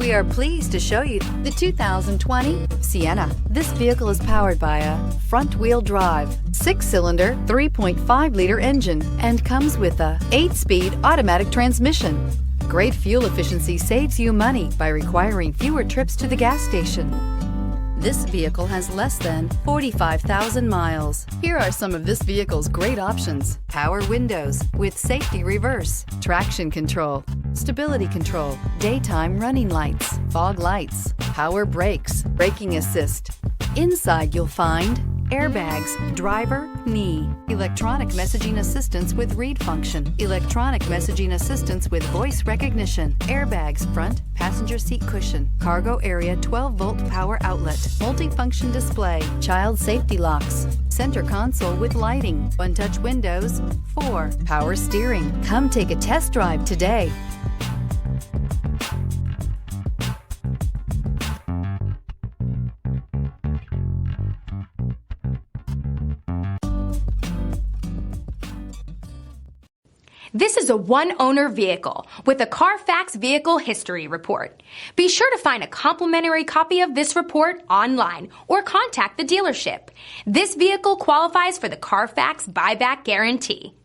We are pleased to show you the 2020 Sienna. This vehicle is powered by a front-wheel drive, 6-cylinder, 3.5-liter engine, and comes with a 8-speed automatic transmission. Great fuel efficiency saves you money by requiring fewer trips to the gas station. This vehicle has less than 45,000 miles. Here are some of this vehicle's great options: power windows with safety reverse, traction control, stability control, daytime running lights, fog lights, power brakes, braking assist. Inside you'll find airbags, driver, knee, electronic messaging assistance with read function, electronic messaging assistance with voice recognition, airbags, front passenger seat cushion, cargo area 12-volt power outlet, multifunction display, child safety locks, center console with lighting, one-touch windows, 4, power steering. Come take a test drive today. This is a one-owner vehicle with a CARFAX Vehicle History Report. Be sure to find a complimentary copy of this report online or contact the dealership. This vehicle qualifies for the CARFAX Buyback Guarantee.